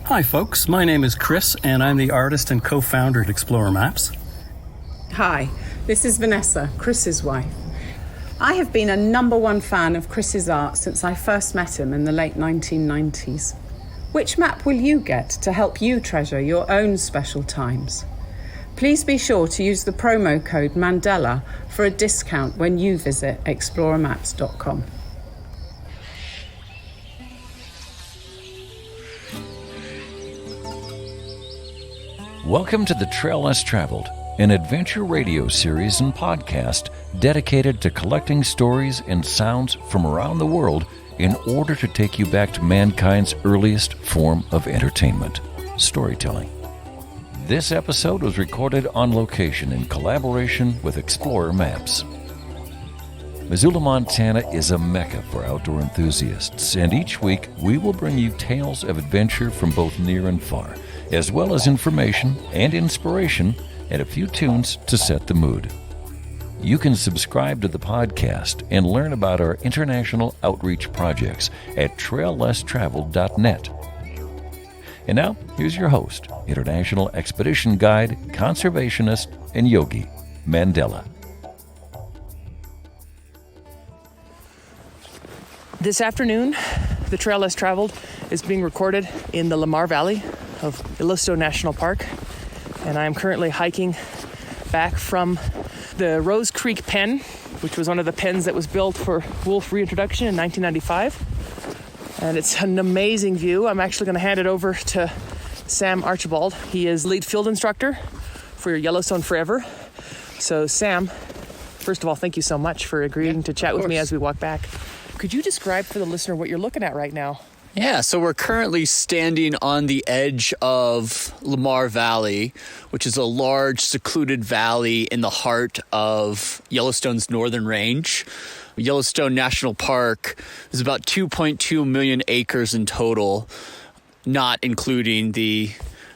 Hi folks, my name is Chris and I'm the artist and co-founder at Explorer Maps. Hi, this is Vanessa, Chris's wife. I have been a #1 fan of Chris's art since I first met him in the late 1990s. Which map will you get to help you treasure your own special times? Please be sure to use the promo code Mandela for a discount when you visit explorermaps.com. Welcome to The Trail Less Traveled, an adventure radio series and podcast dedicated to collecting stories and sounds from around the world in order to take you back to mankind's earliest form of entertainment, storytelling. This episode was recorded on location in collaboration with Explorer Maps. Missoula, Montana is a mecca for outdoor enthusiasts, and each week we will bring you tales of adventure from both near and far, as well as information and inspiration and a few tunes to set the mood. You can subscribe to the podcast and learn about our international outreach projects at traillesstraveled.net. And now, here's your host, international expedition guide, conservationist, and yogi, Mandela. This afternoon, The Trail Less Traveled is being recorded in the Lamar Valley of Yellowstone National Park, and I am currently hiking back from the Rose Creek Pen, which was one of the pens that was built for wolf reintroduction in 1995. And it's an amazing view. I'm actually going to hand it over to Sam Archibald. He is lead field instructor for Yellowstone Forever. So Sam, first of all, thank you so much for agreeing to chat with me as we walk back. Could you describe for the listener what you're looking at right now? Yeah, so we're currently standing on the edge of Lamar Valley, which is a large secluded valley in the heart of Yellowstone's northern range. Yellowstone National Park is about 2.2 million acres in total, not including the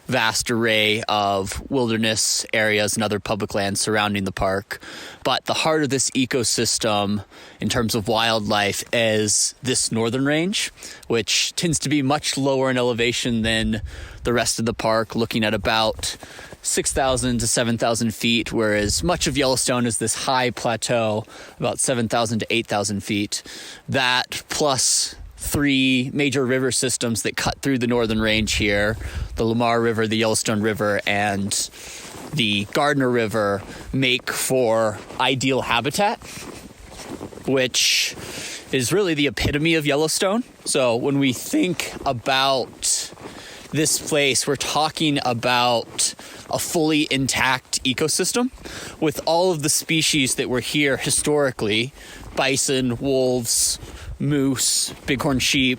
vast array of wilderness areas and other public lands surrounding the park. But the heart of this ecosystem in terms of wildlife is this northern range, which tends to be much lower in elevation than the rest of the park, looking at about 6,000 to 7,000 feet, whereas much of Yellowstone is this high plateau, about 7,000 to 8,000 feet. That plus 3 major river systems that cut through the northern range here, the Lamar River, the Yellowstone River, and the Gardner River, make for ideal habitat, which is really the epitome of Yellowstone. So when we think about this place, we're talking about a fully intact ecosystem with all of the species that were here historically: bison, wolves, moose, bighorn sheep,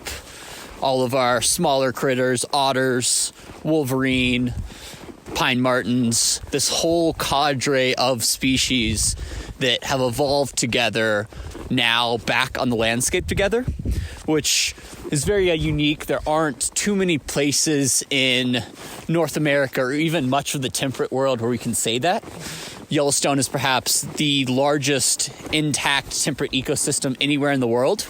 all of our smaller critters, otters, wolverine, pine martens, this whole cadre of species that have evolved together now back on the landscape together, which is very unique. There aren't too many places in North America or even much of the temperate world where we can say that. Yellowstone is perhaps the largest intact temperate ecosystem anywhere in the world.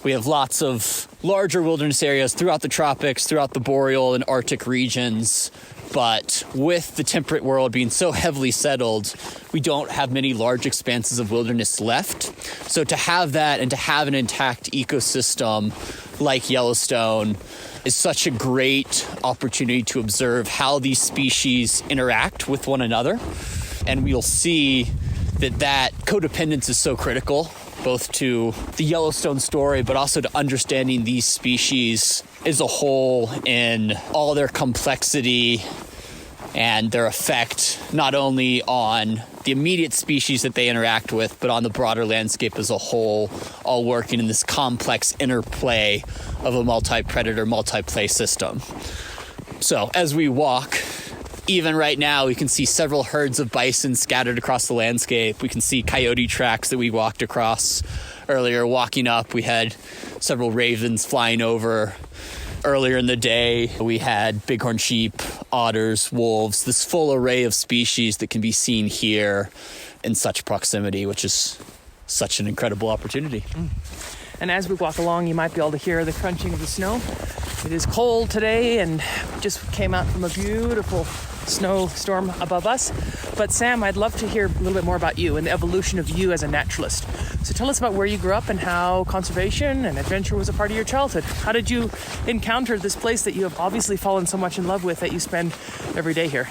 We have lots of larger wilderness areas throughout the tropics, throughout the boreal and Arctic regions. But with the temperate world being so heavily settled, we don't have many large expanses of wilderness left. So to have that and to have an intact ecosystem like Yellowstone is such a great opportunity to observe how these species interact with one another. And we'll see that codependence is so critical, both to the Yellowstone story, but also to understanding these species as a whole in all their complexity and their effect, not only on the immediate species that they interact with, but on the broader landscape as a whole, all working in this complex interplay of a multi-predator, multi-play system. So as we walk, even right now, we can see several herds of bison scattered across the landscape. We can see coyote tracks that we walked across earlier. Walking up, we had several ravens flying over. Earlier in the day, we had bighorn sheep, otters, wolves, this full array of species that can be seen here in such proximity, which is such an incredible opportunity. And as we walk along, you might be able to hear the crunching of the snow. It is cold today, and just came out from a beautiful snowstorm above us. But Sam, I'd love to hear a little bit more about you and the evolution of you as a naturalist. So tell us about where you grew up and how conservation and adventure was a part of your childhood. How did you encounter this place that you have obviously fallen so much in love with that you spend every day here?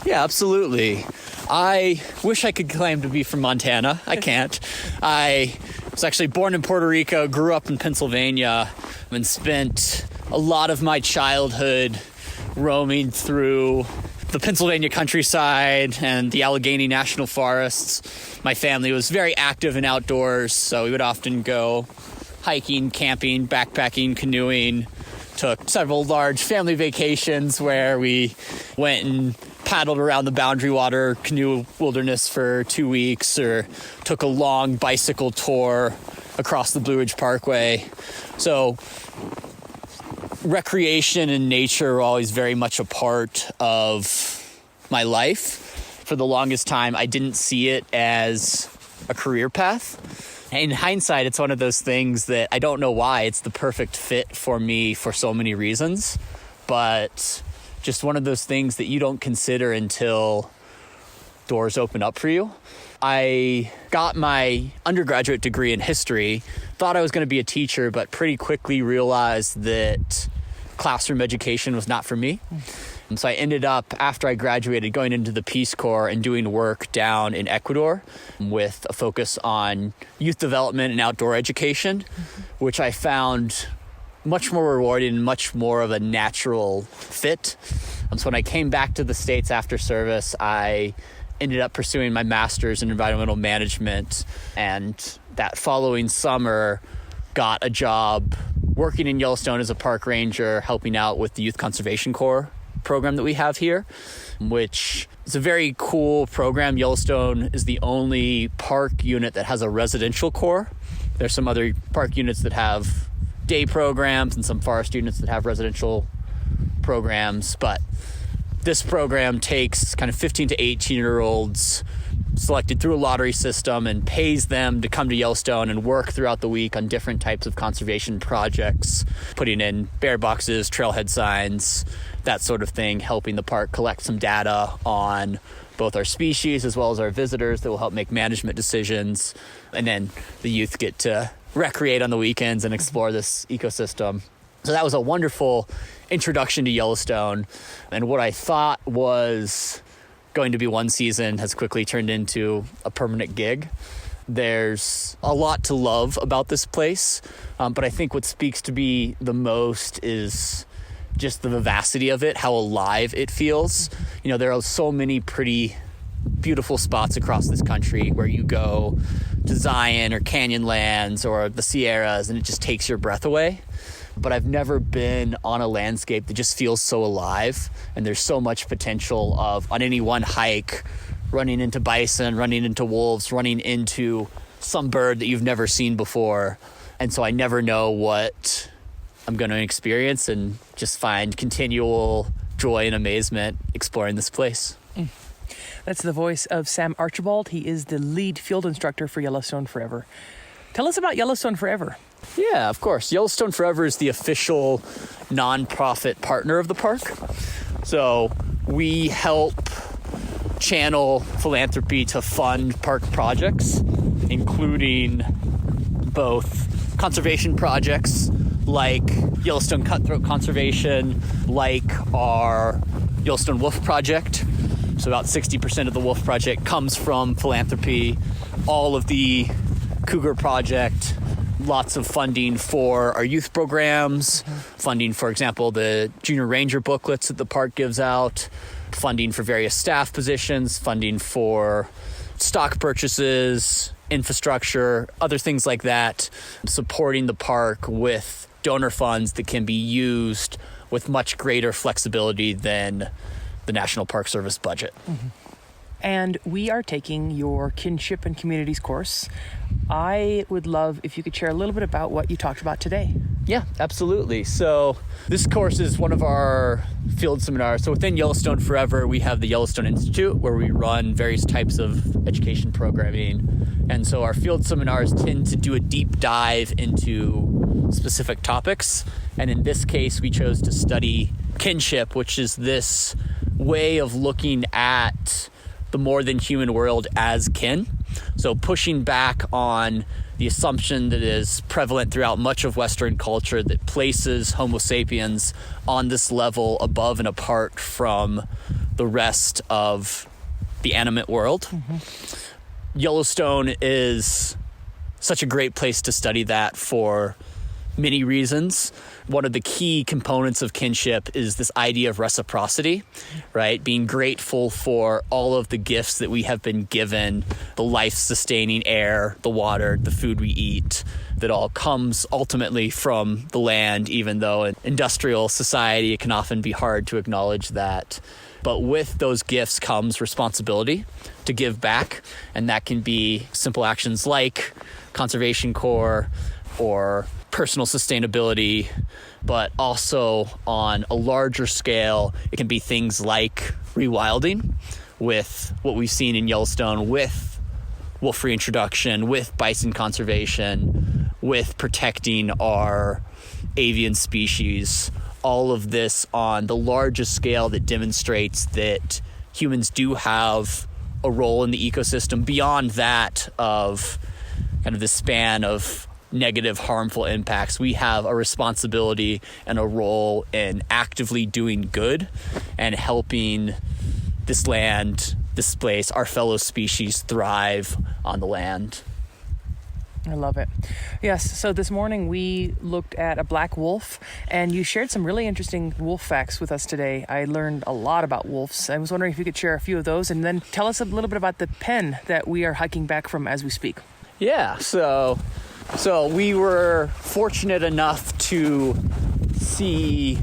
Yeah, absolutely. I wish I could claim to be from Montana. I can't. I was actually born in Puerto Rico, grew up in Pennsylvania, and spent a lot of my childhood roaming through the Pennsylvania countryside and the Allegheny National Forests. My family was very active in outdoors, so we would often go hiking, camping, backpacking, canoeing. Took several large family vacations where we went and paddled around the Boundary Water Canoe Wilderness for 2 weeks, or took a long bicycle tour across the Blue Ridge Parkway. So recreation and nature were always very much a part of my life. For the longest time, I didn't see it as a career path. In hindsight, it's one of those things that I don't know why it's the perfect fit for me for so many reasons, but just one of those things that you don't consider until doors open up for you. I got my undergraduate degree in history, thought I was going to be a teacher, but pretty quickly realized that classroom education was not for me. And so I ended up, after I graduated, going into the Peace Corps and doing work down in Ecuador with a focus on youth development and outdoor education, which I found much more rewarding and much more of a natural fit. So when I came back to the States after service, I ended up pursuing my master's in environmental management, and that following summer got a job working in Yellowstone as a park ranger, helping out with the Youth Conservation Corps program that we have here, which is a very cool program. Yellowstone is the only park unit that has a residential corps. There's some other park units that have day programs and some forest units that have residential programs, but this program takes kind of 15 to 18-year-olds selected through a lottery system and pays them to come to Yellowstone and work throughout the week on different types of conservation projects, putting in bear boxes, trailhead signs, that sort of thing, helping the park collect some data on both our species as well as our visitors that will help make management decisions. And then the youth get to recreate on the weekends and explore this ecosystem. So that was a wonderful introduction to Yellowstone. And what I thought was going to be one season has quickly turned into a permanent gig. There's a lot to love about this place, but I think what speaks to me the most is just the vivacity of it, how alive it feels. You know, there are so many pretty beautiful spots across this country where you go to Zion or Canyonlands or the Sierras and it just takes your breath away. But I've never been on a landscape that just feels so alive, and there's so much potential of, on any one hike, running into bison, running into wolves, running into some bird that you've never seen before. And so I never know what I'm going to experience, and just find continual joy and amazement exploring this place. That's the voice of Sam Archibald. He is the lead field instructor for Yellowstone Forever. Tell us about Yellowstone Forever. Yeah, of course. Yellowstone Forever is the official nonprofit partner of the park. So we help channel philanthropy to fund park projects, including both conservation projects like Yellowstone Cutthroat Conservation, like our Yellowstone Wolf Project. So about 60% of the Wolf Project comes from philanthropy. All of the Cougar Project, lots of funding for our youth programs, funding, for example, the Junior Ranger booklets that the park gives out, funding for various staff positions, funding for stock purchases, infrastructure, other things like that, supporting the park with donor funds that can be used with much greater flexibility than the National Park Service budget. Mm-hmm. And we are taking your Kinship and Communities course. I would love if you could share a little bit about what you talked about today. Yeah, absolutely. So this course is one of our field seminars. So within Yellowstone Forever, we have the Yellowstone Institute, where we run various types of education programming. And so our field seminars tend to do a deep dive into specific topics. And in this case, we chose to study Kinship, which is this way of looking at the more than human world as kin. So pushing back on the assumption that is prevalent throughout much of Western culture that places Homo sapiens on this level above and apart from the rest of the animate world. Yellowstone is such a great place to study that for many reasons. One of the key components of kinship is this idea of reciprocity, right? Being grateful for all of the gifts that we have been given, the life-sustaining air, the water, the food we eat, that all comes ultimately from the land, even though in industrial society, it can often be hard to acknowledge that. But with those gifts comes responsibility to give back, and that can be simple actions like Conservation Corps or personal sustainability, but also on a larger scale, it can be things like rewilding with what we've seen in Yellowstone, with wolf reintroduction, with bison conservation, with protecting our avian species. All of this on the largest scale that demonstrates that humans do have a role in the ecosystem beyond that of kind of the span of negative, harmful impacts. We have a responsibility and a role in actively doing good and helping this land, this place, our fellow species thrive on the land. I love it. Yes, so this morning we looked at a black wolf, and you shared some really interesting wolf facts with us today. I learned a lot about wolves. I was wondering if you could share a few of those and then tell us a little bit about the pen that we are hiking back from as we speak. Yeah, so we were fortunate enough to see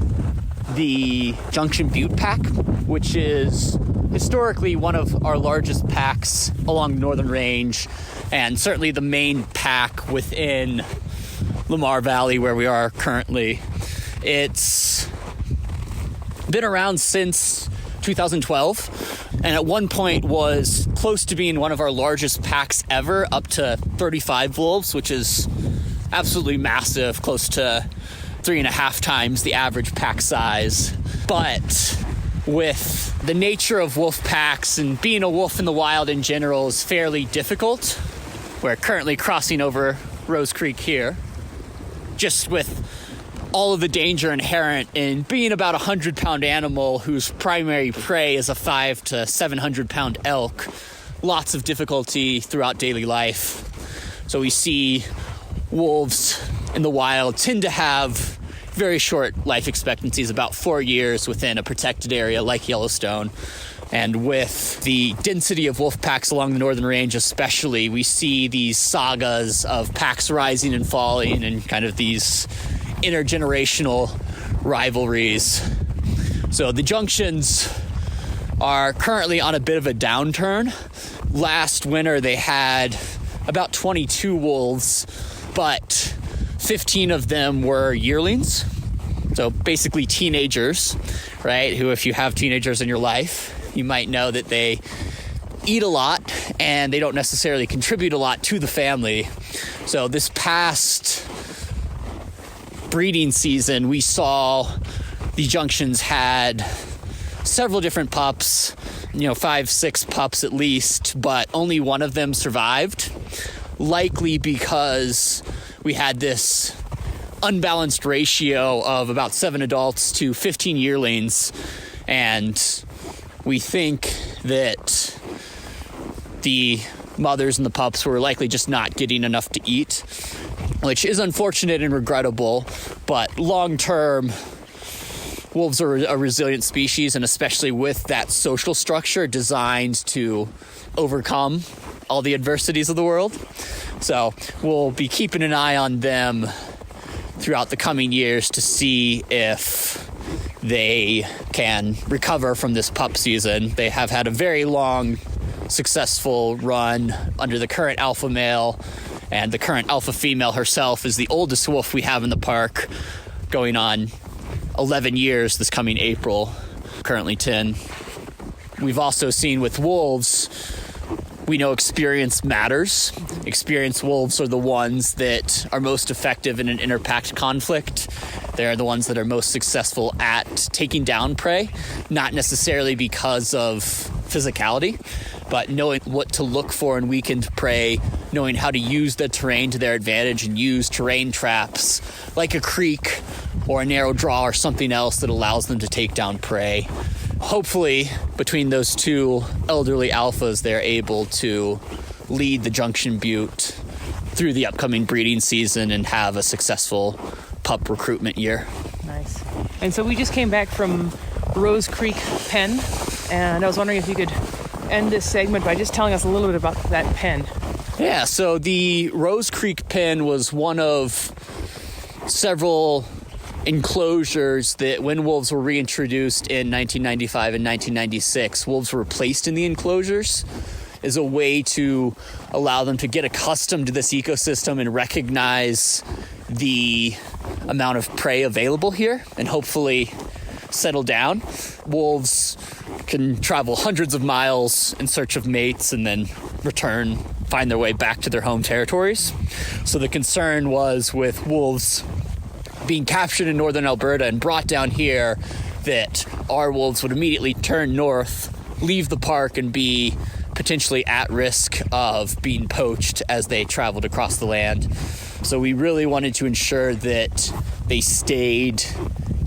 the Junction Butte Pack, which is historically one of our largest packs along the Northern Range, and certainly the main pack within Lamar Valley where we are currently. It's been around since 2012, and at one point was close to being one of our largest packs ever, up to 35 wolves, which is absolutely massive, close to 3.5 times the average pack size. But with the nature of wolf packs and being a wolf in the wild in general is fairly difficult. We're currently crossing over Rose Creek here, just with all of the danger inherent in being about a 100-pound animal whose primary prey is a 500 to 700-pound elk. Lots of difficulty throughout daily life. So we see wolves in the wild tend to have very short life expectancies, about 4 years within a protected area like Yellowstone. And with the density of wolf packs along the Northern Range especially, we see these sagas of packs rising and falling and kind of these intergenerational rivalries. So the Junctions are currently on a bit of a downturn. Last winter they had about 22 wolves, but 15 of them were yearlings. So basically teenagers, right? Who, if you have teenagers in your life, you might know that they eat a lot and they don't necessarily contribute a lot to the family. So this past breeding season, we saw the Junctions had several different pups, 5-6 pups at least, but only one of them survived, likely because we had this unbalanced ratio of about 7 adults to 15 yearlings, and we think that the mothers and the pups were likely just not getting enough to eat, which is unfortunate and regrettable, but long-term, wolves are a resilient species, and especially with that social structure designed to overcome all the adversities of the world. So we'll be keeping an eye on them throughout the coming years to see if they can recover from this pup season. They have had a very long, successful run under the current alpha male, and the current alpha female herself is the oldest wolf we have in the park, going on 11 years this coming April, currently 10. We've also seen with wolves, we know experience matters. Experienced wolves are the ones that are most effective in an inter-pack conflict. They're the ones that are most successful at taking down prey, not necessarily because of physicality, but knowing what to look for in weakened prey, knowing how to use the terrain to their advantage and use terrain traps like a creek or a narrow draw or something else that allows them to take down prey. Hopefully, between those two elderly alphas, they're able to lead the Junction Butte through the upcoming breeding season and have a successful pup recruitment year. Nice. And so we just came back from Rose Creek Pen, and I was wondering if you could end this segment by just telling us a little bit about that pen. Yeah, so the Rose Creek Pen was one of several enclosures that when wolves were reintroduced in 1995 and 1996, wolves were placed in the enclosures as a way to allow them to get accustomed to this ecosystem and recognize the amount of prey available here and hopefully settle down. Wolves can travel hundreds of miles in search of mates and then return, find their way back to their home territories. So the concern was with wolves being captured in northern Alberta and brought down here that our wolves would immediately turn north, leave the park, and be potentially at risk of being poached as they traveled across the land. So we really wanted to ensure that they stayed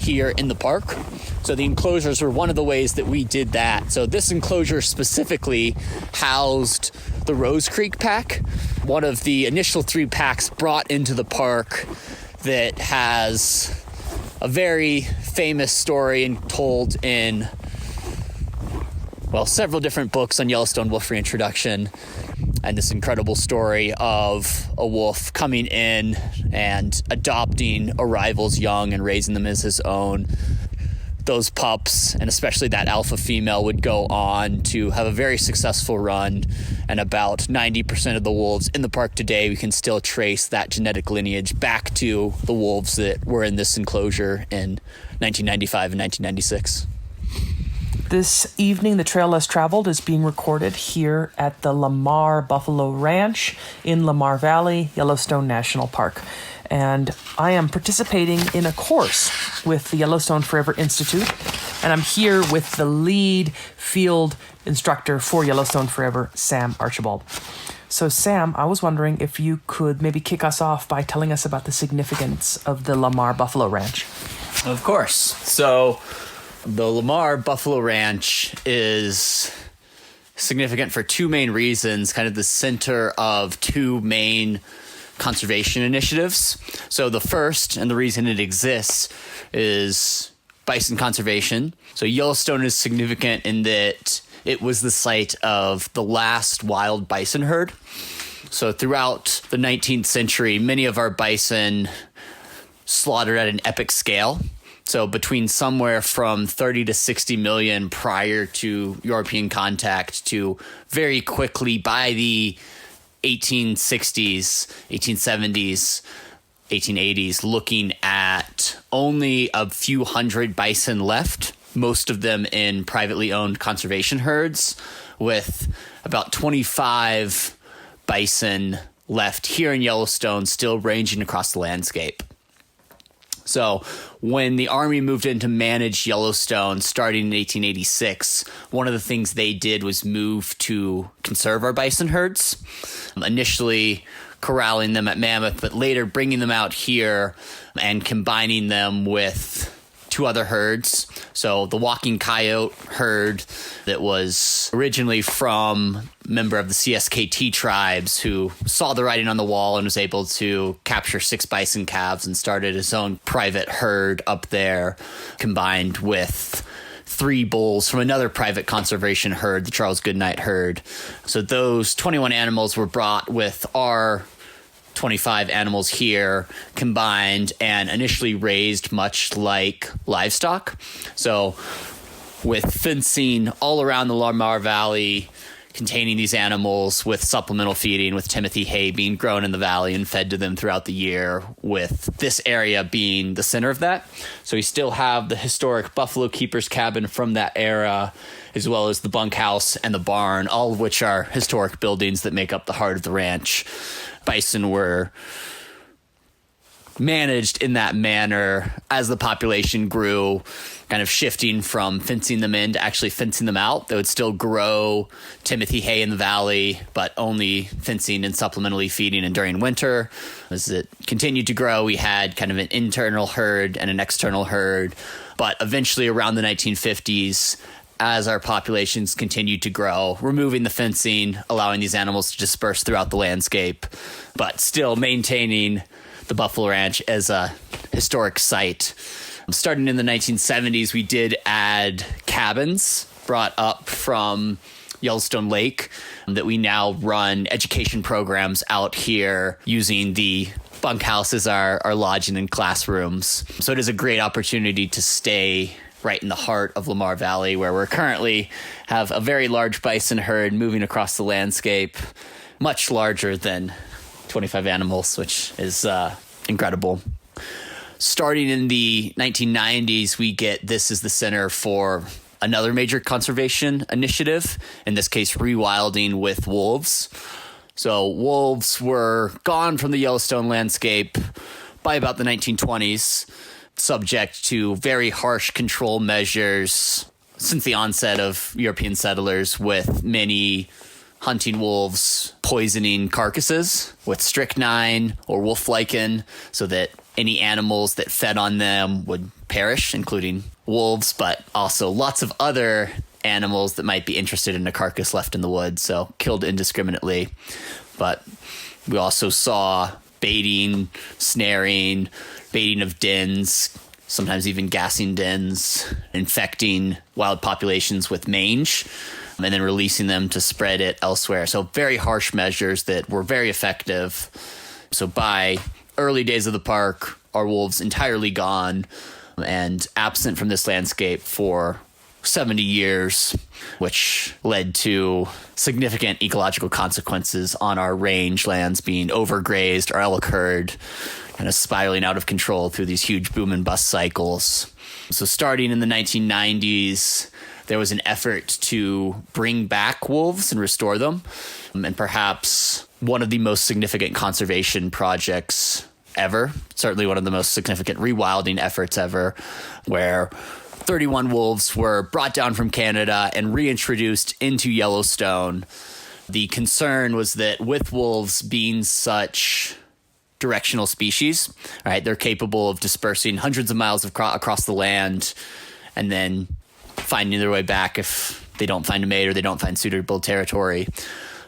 here in the park. So the enclosures were one of the ways that we did that. So this enclosure specifically housed the Rose Creek pack, one of the initial 3 packs brought into the park that has a very famous story and told in, well, several different books on Yellowstone wolf reintroduction, and this incredible story of a wolf coming in and adopting a rival's young and raising them as his own. Those pups, and especially that alpha female, would go on to have a very successful run, and about 90% of the wolves in the park today, we can still trace that genetic lineage back to the wolves that were in this enclosure in 1995 and 1996. This evening, the Trail Less Traveled is being recorded here at the Lamar Buffalo Ranch in Lamar Valley, Yellowstone National Park. And I am participating in a course with the Yellowstone Forever Institute, and I'm here with the lead field instructor for Yellowstone Forever, Sam Archibald. So Sam, I was wondering if you could maybe kick us off by telling us about the significance of the Lamar Buffalo Ranch. Of course. So the Lamar Buffalo Ranch is significant for 2 main reasons, kind of the center of 2 main conservation initiatives. So the first, and the reason it exists, is bison conservation. So Yellowstone is significant in that it was the site of the last wild bison herd. So throughout the 19th century, many of our bison slaughtered at an epic scale. So between somewhere from 30 to 60 million prior to European contact to very quickly by the 1860s, 1870s, 1880s, looking at only a few hundred bison left, most of them in privately owned conservation herds, with about 25 bison left here in Yellowstone, still ranging across the landscape. So when the Army moved in to manage Yellowstone starting in 1886, one of the things they did was move to conserve our bison herds, initially corralling them at Mammoth, but later bringing them out here and combining them with 2 other herds. So the Walking Coyote herd that was originally from a member of the CSKT tribes who saw the writing on the wall and was able to capture 6 bison calves and started his own private herd up there, combined with 3 bulls from another private conservation herd, the Charles Goodnight herd. So those 21 animals were brought with our 25 animals here combined and initially raised much like livestock. So with fencing all around the Lamar Valley containing these animals, with supplemental feeding, with Timothy hay being grown in the valley and fed to them throughout the year, with this area being the center of that. So we still have the historic Buffalo Keeper's Cabin from that era, as well as the bunkhouse and the barn, all of which are historic buildings that make up the heart of the ranch. Bison were managed in that manner as the population grew, kind of shifting from fencing them in to actually fencing them out. They would still grow Timothy hay in the valley, but only fencing and supplementally feeding and during winter. As it continued to grow, we had kind of an internal herd and an external herd. But eventually around the 1950s, as our populations continued to grow, removing the fencing, allowing these animals to disperse throughout the landscape, but still maintaining the Buffalo Ranch as a historic site. Starting in the 1970s, we did add cabins brought up from Yellowstone Lake that we now run education programs out here using the bunkhouses, our lodging and classrooms. So it is a great opportunity to stay right in the heart of Lamar Valley, where we're currently have a very large bison herd moving across the landscape, much larger than 25 animals, which is incredible. Starting in the 1990s, we get this as the center for another major conservation initiative, in this case, rewilding with wolves. So wolves were gone from the Yellowstone landscape by about the 1920s, subject to very harsh control measures since the onset of European settlers, with many hunting wolves poisoning carcasses with strychnine or wolf lichen so that any animals that fed on them would perish, including wolves, but also lots of other animals that might be interested in a carcass left in the woods, so killed indiscriminately. But we also saw baiting, snaring, baiting of dens, sometimes even gassing dens, infecting wild populations with mange, and then releasing them to spread it elsewhere. So very harsh measures that were very effective. So by early days of the park, our wolves entirely gone and absent from this landscape for 70 years, which led to significant ecological consequences on our range lands being overgrazed, our elk herd kind of spiraling out of control through these huge boom and bust cycles. So starting in the 1990s, there was an effort to bring back wolves and restore them. And perhaps one of the most significant conservation projects ever, certainly one of the most significant rewilding efforts ever, where 31 wolves were brought down from Canada and reintroduced into Yellowstone. The concern was that with wolves being such directional species, right, they're capable of dispersing hundreds of miles across the land and then finding their way back if they don't find a mate or they don't find suitable territory.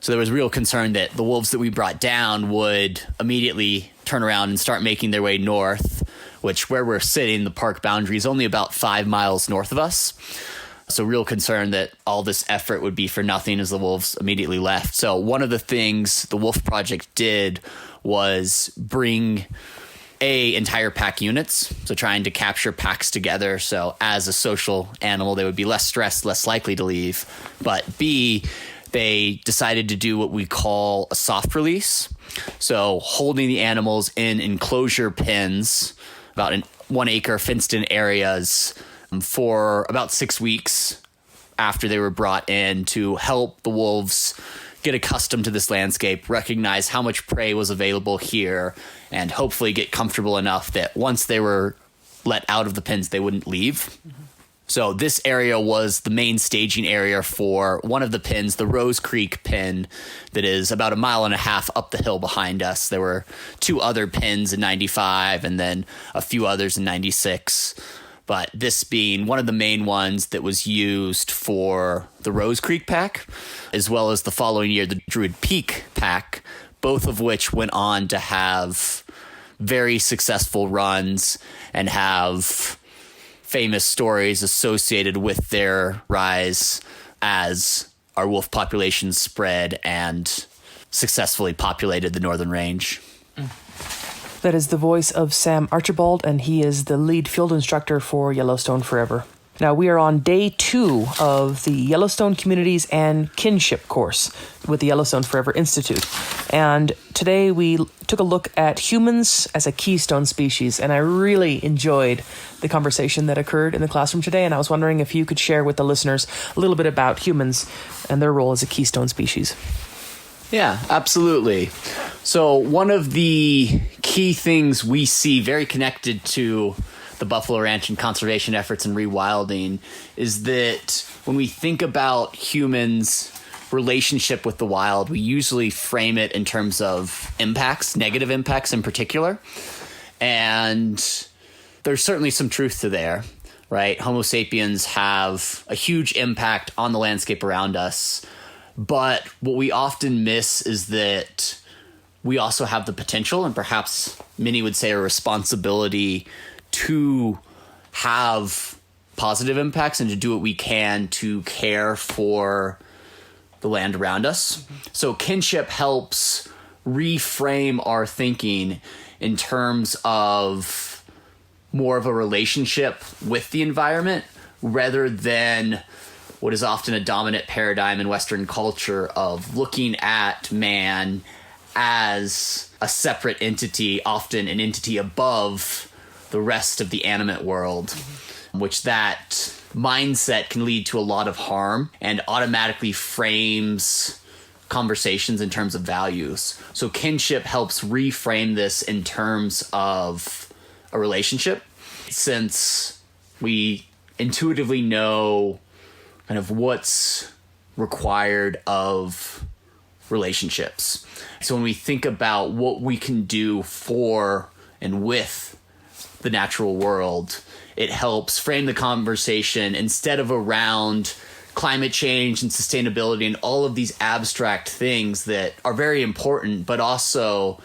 So there was real concern that the wolves that we brought down would immediately turn around and start making their way north, which where we're sitting, the park boundary is only about 5 miles north of us. So real concern that all this effort would be for nothing as the wolves immediately left. So one of the things the Wolf Project did was bring entire pack units, so trying to capture packs together. So as a social animal, they would be less stressed, less likely to leave. But B, they decided to do what we call a soft release. So holding the animals in enclosure pens, about 1 acre fenced in areas, for about 6 weeks after they were brought in to help the wolves get accustomed to this landscape, recognize how much prey was available here, and hopefully get comfortable enough that once they were let out of the pens, they wouldn't leave. Mm-hmm. So this area was the main staging area for one of the pens, the Rose Creek pen, that is about 1.5 miles up the hill behind us. There were 2 other pens in 95 and then a few others in 96. But this being one of the main ones that was used for the Rose Creek pack, as well as the following year, the Druid Peak pack, both of which went on to have very successful runs and have famous stories associated with their rise as our wolf populations spread and successfully populated the northern range. That is the voice of Sam Archibald, and he is the lead field instructor for Yellowstone Forever. Now, we are on day 2 of the Yellowstone Communities and Kinship course with the Yellowstone Forever Institute. And today we took a look at humans as a keystone species, and I really enjoyed the conversation that occurred in the classroom today, and I was wondering if you could share with the listeners a little bit about humans and their role as a keystone species. Yeah, absolutely. So one of the key things we see very connected to the buffalo ranch and conservation efforts and rewilding is that when we think about humans' relationship with the wild, we usually frame it in terms of impacts, negative impacts in particular. And there's certainly some truth to there, right? Homo sapiens have a huge impact on the landscape around us. But what we often miss is that we also have the potential, and perhaps many would say a responsibility, to have positive impacts and to do what we can to care for the land around us. So kinship helps reframe our thinking in terms of more of a relationship with the environment rather than what is often a dominant paradigm in Western culture of looking at man as a separate entity, often an entity above the rest of the animate world, which that mindset can lead to a lot of harm and automatically frames conversations in terms of values. So kinship helps reframe this in terms of a relationship, since we intuitively know kind of what's required of relationships. So when we think about what we can do for and with the natural world, it helps frame the conversation instead of around climate change and sustainability and all of these abstract things that are very important, but also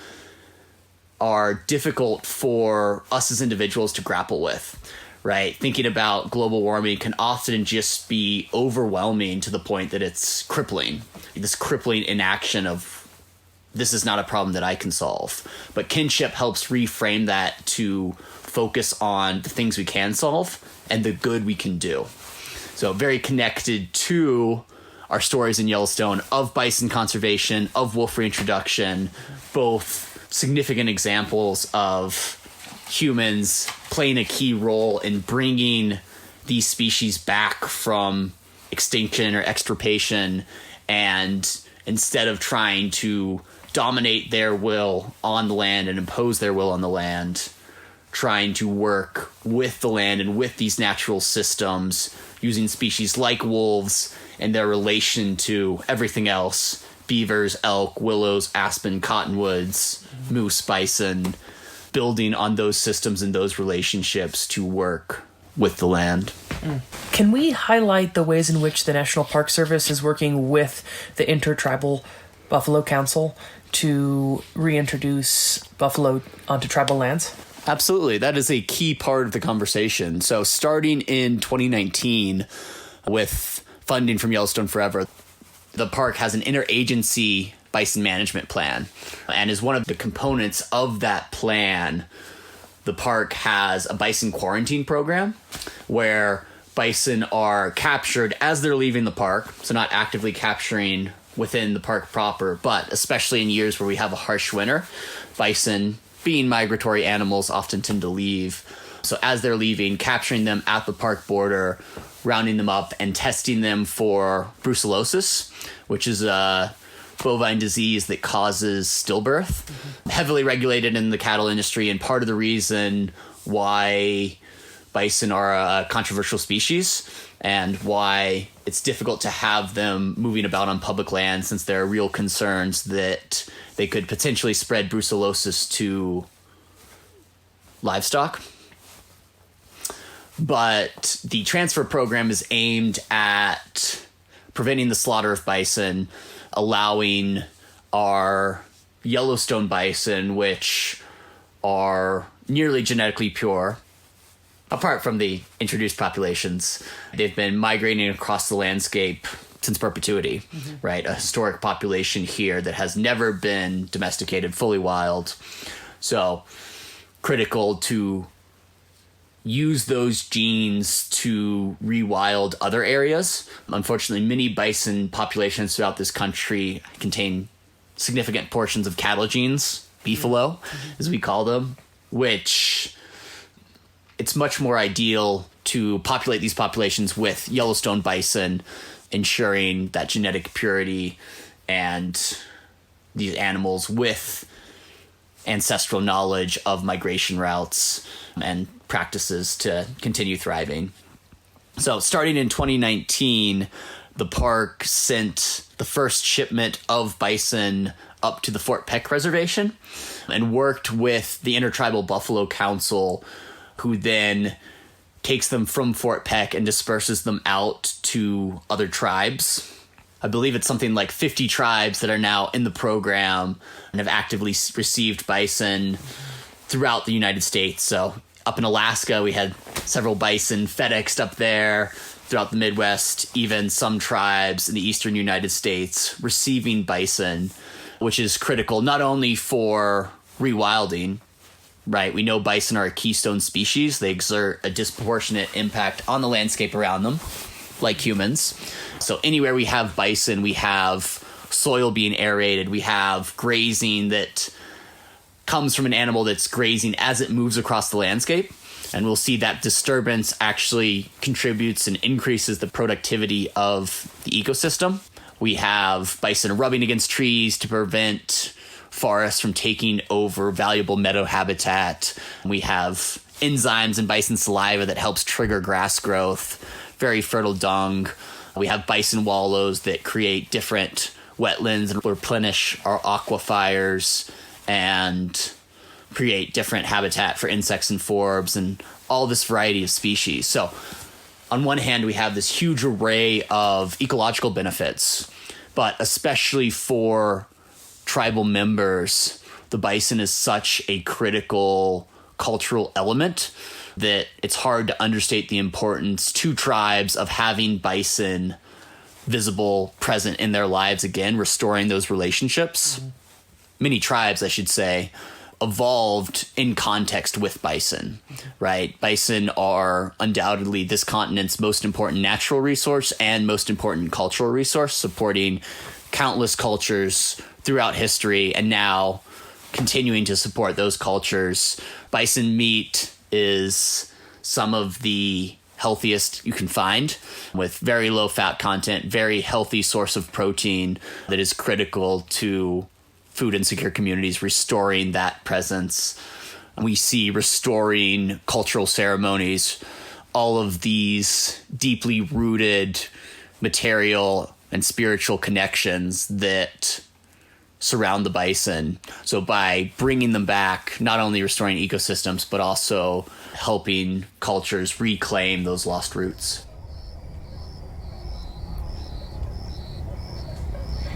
are difficult for us as individuals to grapple with. Right? Thinking about global warming can often just be overwhelming to the point that it's crippling. This crippling inaction of, this is not a problem that I can solve. But kinship helps reframe that to focus on the things we can solve and the good we can do. So very connected to our stories in Yellowstone of bison conservation, of wolf reintroduction, both significant examples of humans playing a key role in bringing these species back from extinction or extirpation, and instead of trying to dominate their will on the land and impose their will on the land, trying to work with the land and with these natural systems, using species like wolves and their relation to everything else, beavers, elk, willows, aspen, cottonwoods, moose, bison, building on those systems and those relationships to work with the land. Can we highlight the ways in which the National Park Service is working with the Intertribal Buffalo Council to reintroduce buffalo onto tribal lands? Absolutely. That is a key part of the conversation. So starting in 2019 with funding from Yellowstone Forever, the park has an interagency bison management plan. And as one of the components of that plan, the park has a bison quarantine program where bison are captured as they're leaving the park. So not actively capturing within the park proper, but especially in years where we have a harsh winter, bison, being migratory animals, often tend to leave. So as they're leaving, capturing them at the park border, rounding them up and testing them for brucellosis, which is a bovine disease that causes stillbirth, heavily regulated in the cattle industry, and part of the reason why bison are a controversial species and why it's difficult to have them moving about on public land, since there are real concerns that they could potentially spread brucellosis to livestock. But the transfer program is aimed at preventing the slaughter of bison, allowing our Yellowstone bison, which are nearly genetically pure, apart from the introduced populations, they've been migrating across the landscape since perpetuity, right? A historic population here that has never been domesticated, fully wild. So critical to use those genes to rewild other areas. Unfortunately, many bison populations throughout this country contain significant portions of cattle genes, beefalo, as we call them, which it's much more ideal to populate these populations with Yellowstone bison, ensuring that genetic purity and these animals with ancestral knowledge of migration routes and practices to continue thriving. So starting in 2019, the park sent the first shipment of bison up to the Fort Peck Reservation and worked with the Intertribal Buffalo Council, who then takes them from Fort Peck and disperses them out to other tribes. I believe it's something like 50 tribes that are now in the program and have actively received bison throughout the United States. So up in Alaska, we had several bison FedExed up there. Throughout the Midwest, even some tribes in the eastern United States receiving bison, which is critical not only for rewilding, right? We know bison are a keystone species. They exert a disproportionate impact on the landscape around them, like humans. So anywhere we have bison, we have soil being aerated. We have grazing that comes from an animal that's grazing as it moves across the landscape. And we'll see that disturbance actually contributes and increases the productivity of the ecosystem. We have bison rubbing against trees to prevent forests from taking over valuable meadow habitat. We have enzymes in bison saliva that helps trigger grass growth, very fertile dung. We have bison wallows that create different wetlands and replenish our aquifers and create different habitat for insects and forbs and all this variety of species. So on one hand, we have this huge array of ecological benefits, but especially for tribal members, the bison is such a critical cultural element that it's hard to understate the importance to tribes of having bison visible, present in their lives again, restoring those relationships. Many tribes, I should say, evolved in context with bison, right? Bison are undoubtedly this continent's most important natural resource and most important cultural resource, supporting countless cultures throughout history and now continuing to support those cultures. Bison meat is some of the healthiest you can find, with very low fat content, very healthy source of protein that is critical to food insecure communities, restoring that presence. We see restoring cultural ceremonies, all of these deeply rooted material and spiritual connections that surround the bison. So by bringing them back, not only restoring ecosystems, but also helping cultures reclaim those lost roots.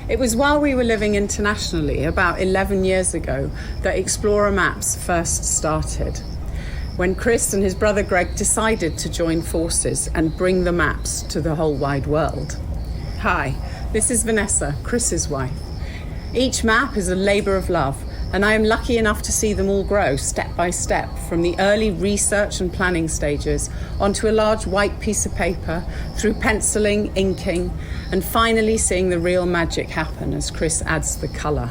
It was while we were living internationally, about 11 years ago, that Explorer Maps first started, when Chris and his brother Greg decided to join forces and bring the maps to the whole wide world. Hi, this is Vanessa, Chris's wife. Each map is a labour of love, and I am lucky enough to see them all grow step by step from the early research and planning stages onto a large white piece of paper, through penciling, inking, and finally seeing the real magic happen as Chris adds the colour.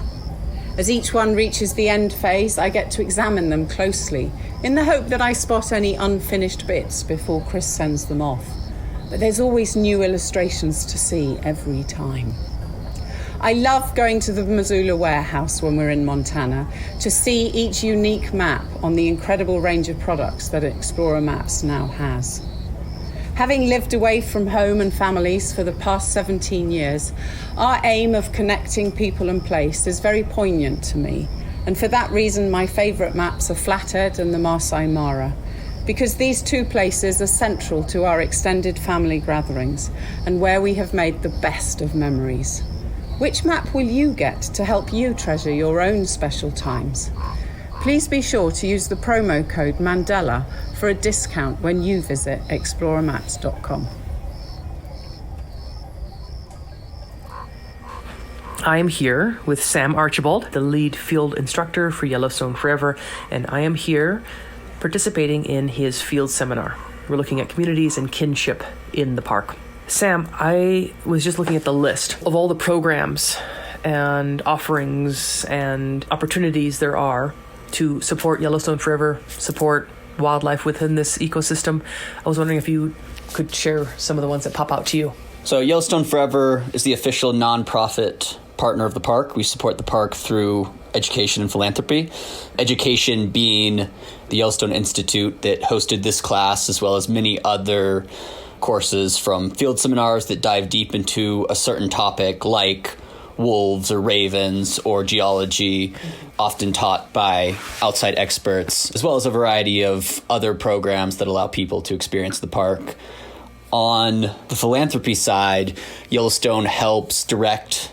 As each one reaches the end phase, I get to examine them closely in the hope that I spot any unfinished bits before Chris sends them off. But there's always new illustrations to see every time. I love going to the Missoula warehouse when we're in Montana to see each unique map on the incredible range of products that Explorer Maps now has. Having lived away from home and families for the past 17 years, our aim of connecting people and place is very poignant to me. And for that reason, my favourite maps are Flathead and the Maasai Mara, because these two places are central to our extended family gatherings and where we have made the best of memories. Which map will you get to help you treasure your own special times? Please be sure to use the promo code Mandela for a discount when you visit explorermaps.com. I am here with Sam Archibald, the lead field instructor for Yellowstone Forever, and I am here participating in his field seminar. We're looking at communities and kinship in the park. Sam, I was just looking at the list of all the programs and offerings and opportunities there are to support Yellowstone Forever, support wildlife within this ecosystem. I was wondering if you could share some of the ones that pop out to you. So Yellowstone Forever is the official nonprofit partner of the park. We support the park through education and philanthropy. Education being the Yellowstone Institute that hosted this class, as well as many other courses from field seminars that dive deep into a certain topic like wolves or ravens or geology, often taught by outside experts, as well as a variety of other programs that allow people to experience the park. On the philanthropy side, Yellowstone helps direct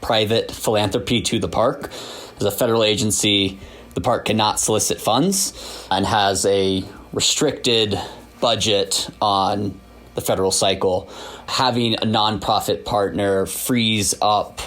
private philanthropy to the park. As a federal agency, the park cannot solicit funds and has a restricted budget on the federal cycle. Having a nonprofit partner frees up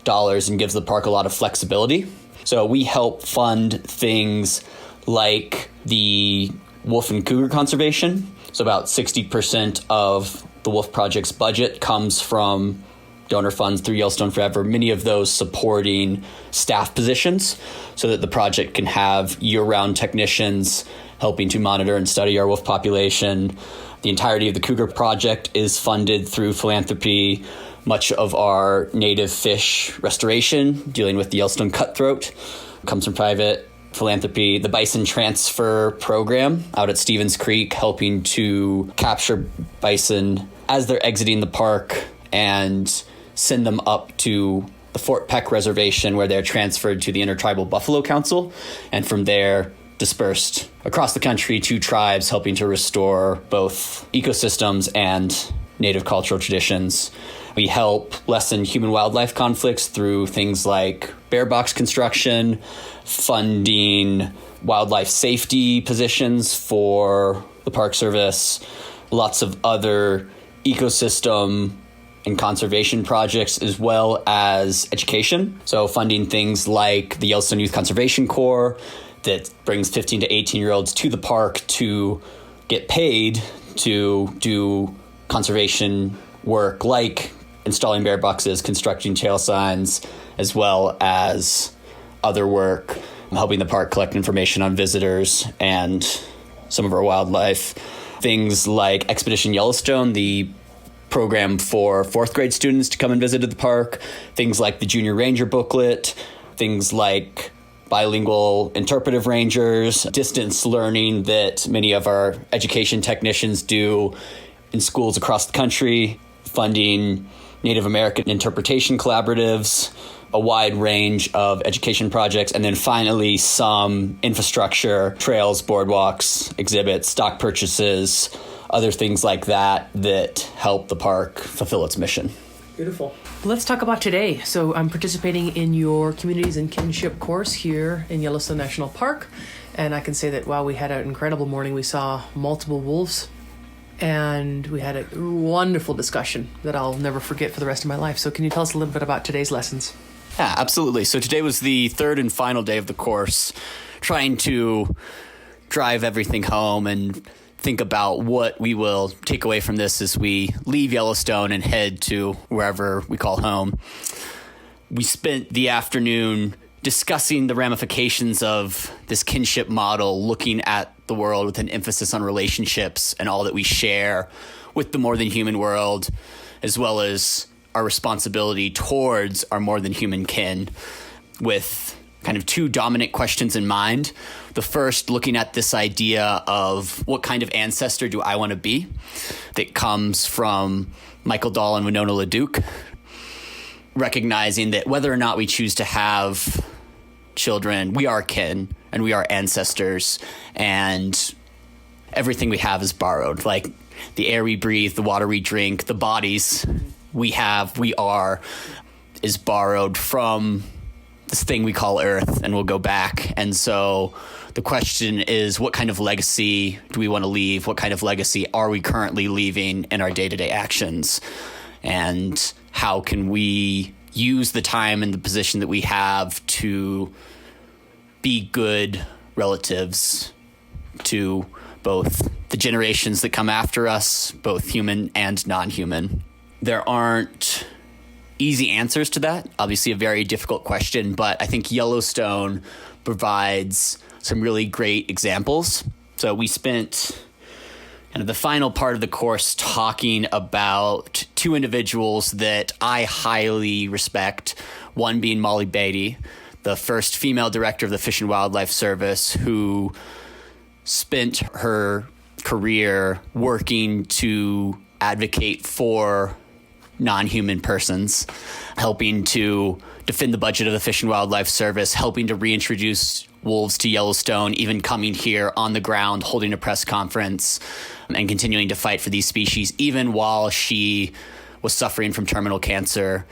dollars and gives the park a lot of flexibility. So we help fund things like the wolf and cougar conservation. So about 60% of the Wolf Project's budget comes from donor funds through Yellowstone Forever, many of those supporting staff positions so that the project can have year-round technicians helping to monitor and study our wolf population. The entirety of the cougar project is funded through philanthropy. Much of our native fish restoration, dealing with the Yellowstone cutthroat, comes from private philanthropy. The bison transfer program out at Stevens Creek, helping to capture bison as they're exiting the park and send them up to the Fort Peck Reservation, where they're transferred to the Intertribal Buffalo Council, and from there dispersed across the country to tribes, helping to restore both ecosystems and native cultural traditions. We help lessen human-wildlife conflicts through things like bear box construction, funding wildlife safety positions for the Park Service, lots of other ecosystem and conservation projects, as well as education. So funding things like the Yellowstone Youth Conservation Corps that brings 15 to 18-year-olds to the park to get paid to do conservation work like installing bear boxes, constructing trail signs, as well as other work, helping the park collect information on visitors and some of our wildlife. Things like Expedition Yellowstone, the program for fourth grade students to come and visit the park, things like the Junior Ranger booklet, things like bilingual interpretive rangers, distance learning that many of our education technicians do in schools across the country, funding Native American interpretation collaboratives, a wide range of education projects, and then finally some infrastructure, trails, boardwalks, exhibits, stock purchases, other things like that that help the park fulfill its mission. Beautiful. Let's talk about today. So I'm participating in your Communities and Kinship course here in Yellowstone National Park. And I can say that, wow, we had an incredible morning. We saw multiple wolves. And we had a wonderful discussion that I'll never forget for the rest of my life. So can you tell us a little bit about today's lessons? Yeah, absolutely. So today was the third and final day of the course, trying to drive everything home and think about what we will take away from this as we leave Yellowstone and head to wherever we call home. We spent the afternoon discussing the ramifications of this kinship model, looking at the world with an emphasis on relationships and all that we share with the more than human world, as well as our responsibility towards our more than human kin, with kind of two dominant questions in mind. The first, looking at this idea of what kind of ancestor do I want to be, that comes from Michael Dahl and Winona LaDuke, recognizing that whether or not we choose to have children, we are kin and we are ancestors, and everything we have is borrowed. Like the air we breathe, the water we drink, the bodies we have, we are, is borrowed from this thing we call Earth, and will go back. And so the question is, what kind of legacy do we want to leave? What kind of legacy are we currently leaving in our day-to-day actions? And how can we use the time and the position that we have to be good relatives to both the generations that come after us, both human and non-human? There aren't easy answers to that. Obviously a very difficult question, but I think Yellowstone provides some really great examples. So we spent kind of the final part of the course talking about two individuals that I highly respect, one being Molly Beatty, the first female director of the Fish and Wildlife Service, who spent her career working to advocate for non-human persons, helping to defend the budget of the Fish and Wildlife Service, helping to reintroduce wolves to Yellowstone, even coming here on the ground, holding a press conference, and continuing to fight for these species, even while she was suffering from terminal cancer,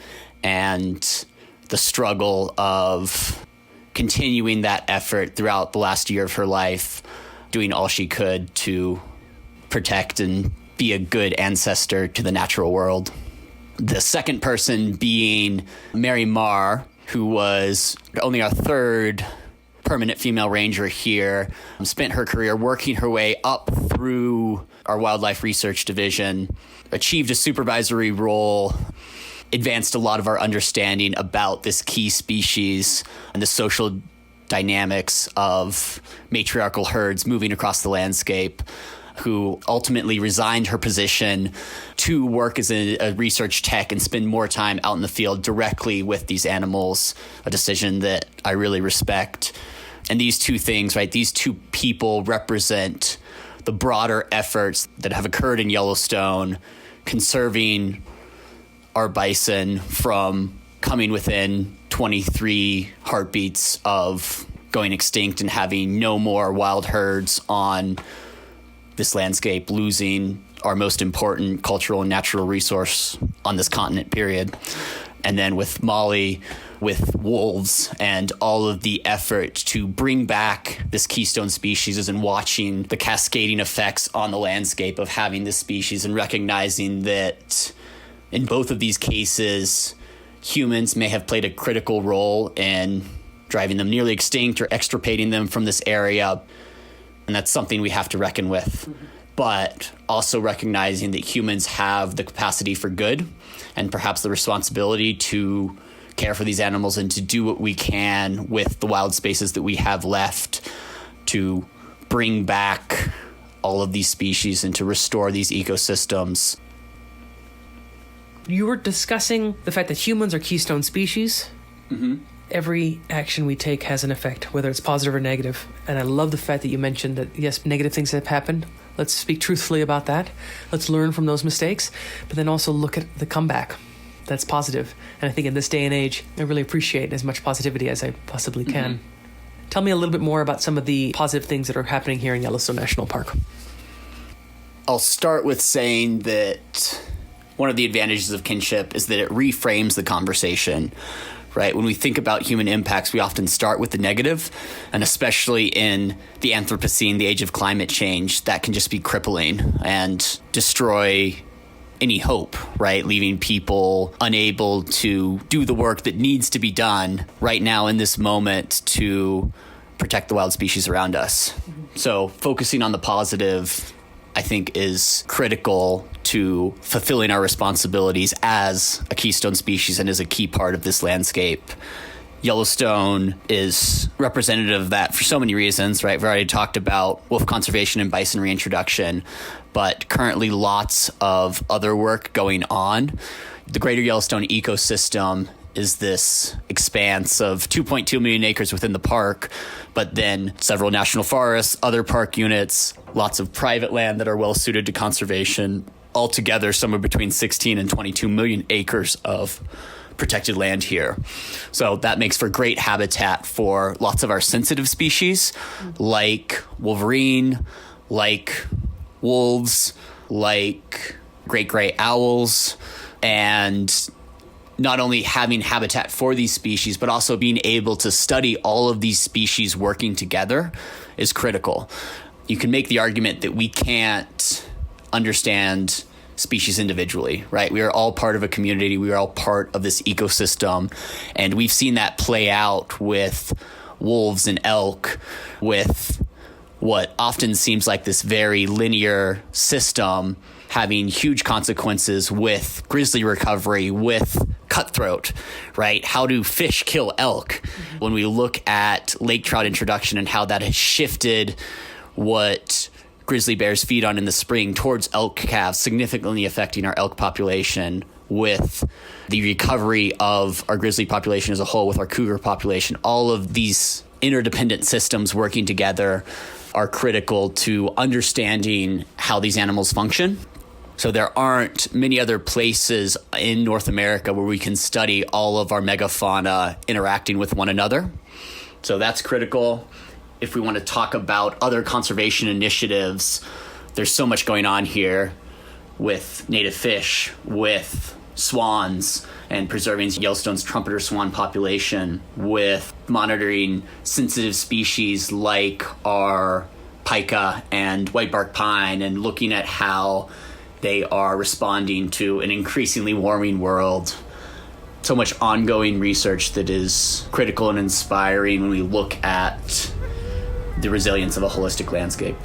and the struggle of continuing that effort throughout the last year of her life, doing all she could to protect and be a good ancestor to the natural world. The second person being Mary Marr, who was only our third permanent female ranger here, spent her career working her way up through our wildlife research division, achieved a supervisory role, advanced a lot of our understanding about this key species and the social dynamics of matriarchal herds moving across the landscape, who ultimately resigned her position to work as a research tech and spend more time out in the field directly with these animals, a decision that I really respect. And these two things, right, these two people represent the broader efforts that have occurred in Yellowstone, conserving our bison from coming within 23 heartbeats of going extinct and having no more wild herds on this landscape, losing our most important cultural and natural resource on this continent, period. And then with Molly, with wolves and all of the effort to bring back this keystone species and watching the cascading effects on the landscape of having this species and recognizing that in both of these cases, humans may have played a critical role in driving them nearly extinct or extirpating them from this area. And that's something we have to reckon with. But also recognizing that humans have the capacity for good and perhaps the responsibility to care for these animals and to do what we can with the wild spaces that we have left to bring back all of these species and to restore these ecosystems. You were discussing the fact that humans are keystone species. Mm-hmm. Every action we take has an effect, whether it's positive or negative. And I love the fact that you mentioned that, yes, negative things have happened. Let's speak truthfully about that. Let's learn from those mistakes, but then also look at the comeback. That's positive. And I think in this day and age, I really appreciate as much positivity as I possibly can. Mm-hmm. Tell me a little bit more about some of the positive things that are happening here in Yellowstone National Park. I'll start with saying that one of the advantages of kinship is that it reframes the conversation. Right? When we think about human impacts, we often start with the negative, and especially in the Anthropocene, the age of climate change, that can just be crippling and destroy any hope, right? Leaving people unable to do the work that needs to be done right now in this moment to protect the wild species around us. Mm-hmm. So focusing on the positive, I think, is critical to fulfilling our responsibilities as a keystone species and as a key part of this landscape. Yellowstone is representative of that for so many reasons, right? We've already talked about wolf conservation and bison reintroduction, but currently lots of other work going on. The Greater Yellowstone Ecosystem is this expanse of 2.2 million acres within the park, but then several national forests, other park units, lots of private land that are well suited to conservation, altogether somewhere between 16 and 22 million acres of protected land here. So that makes for great habitat for lots of our sensitive species, like wolverine, like wolves, like great gray owls, and not only having habitat for these species, but also being able to study all of these species working together is critical. You can make the argument that we can't understand species individually, right? We are all part of a community. We are all part of this ecosystem. And we've seen that play out with wolves and elk, with what often seems like this very linear system having huge consequences with grizzly recovery, with cutthroat, right? How do fish kill elk? Mm-hmm. When we look at lake trout introduction and how that has shifted what grizzly bears feed on in the spring towards elk calves, significantly affecting our elk population, with the recovery of our grizzly population as a whole, with our cougar population. All of these interdependent systems working together are critical to understanding how these animals function. So there aren't many other places in North America where we can study all of our megafauna interacting with one another. So that's critical. If we want to talk about other conservation initiatives, there's so much going on here with native fish, with swans, and preserving Yellowstone's trumpeter swan population, with monitoring sensitive species like our pika and whitebark pine, and looking at how they are responding to an increasingly warming world. So much ongoing research that is critical and inspiring when we look at the resilience of a holistic landscape.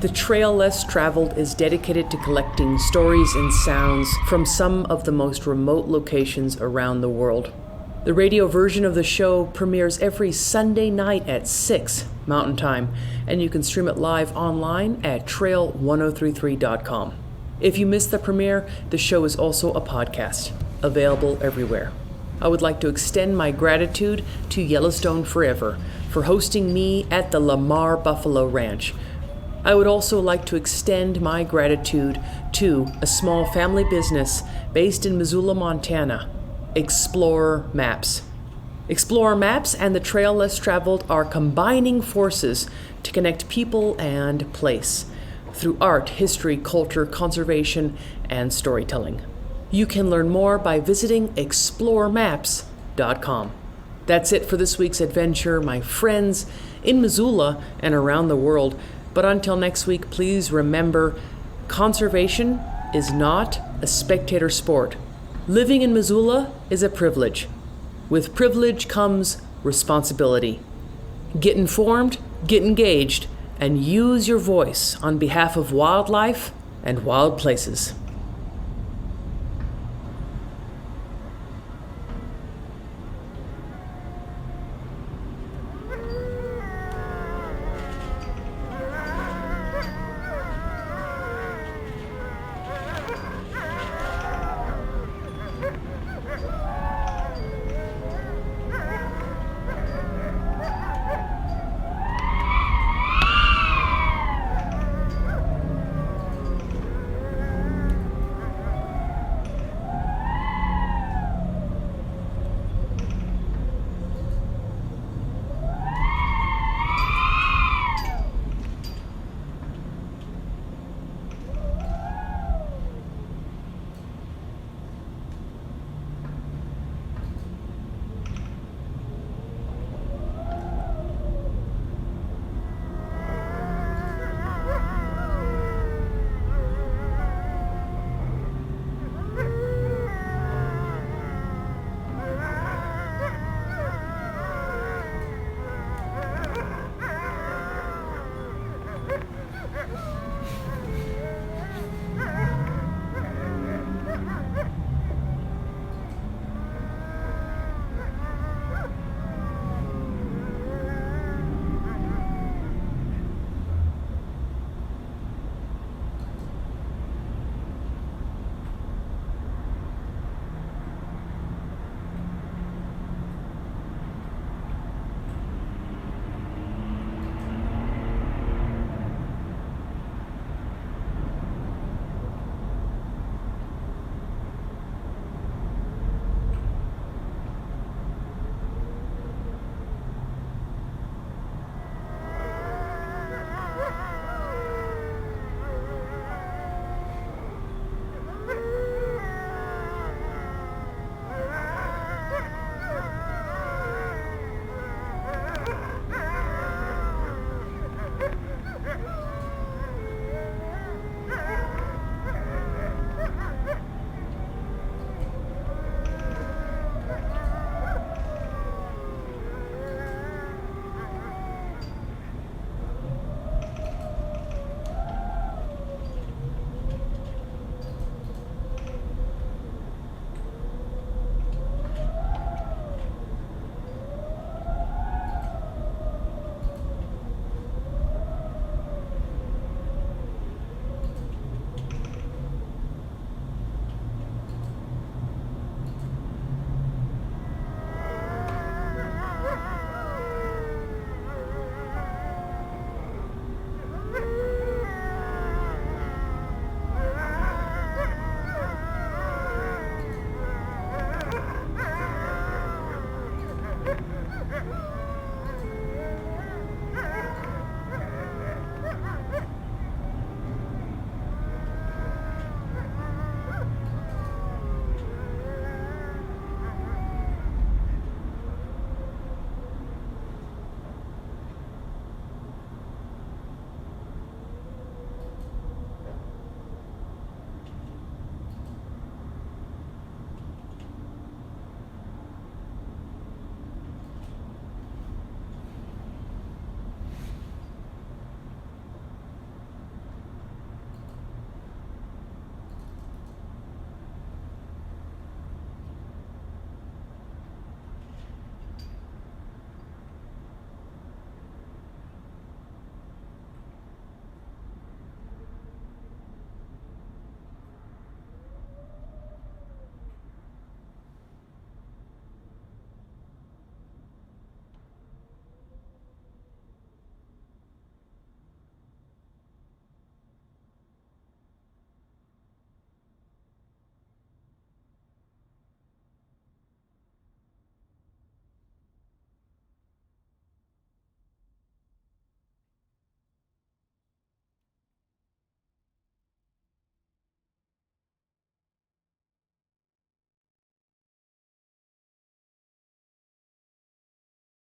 The Trail Less Traveled is dedicated to collecting stories and sounds from some of the most remote locations around the world. The radio version of the show premieres every Sunday night at 6 Mountain Time, and you can stream it live online at trail1033.com. If you missed the premiere, the show is also a podcast, available everywhere. I would like to extend my gratitude to Yellowstone Forever for hosting me at the Lamar Buffalo Ranch. I would also like to extend my gratitude to a small family business based in Missoula, Montana, Explorer Maps. Explorer Maps and the Trail Less Traveled are combining forces to connect people and place through art, history, culture, conservation, and storytelling. You can learn more by visiting exploremaps.com. That's it for this week's adventure, my friends, in Missoula and around the world. But until next week, please remember, conservation is not a spectator sport. Living in Missoula is a privilege. With privilege comes responsibility. Get informed, get engaged, and use your voice on behalf of wildlife and wild places.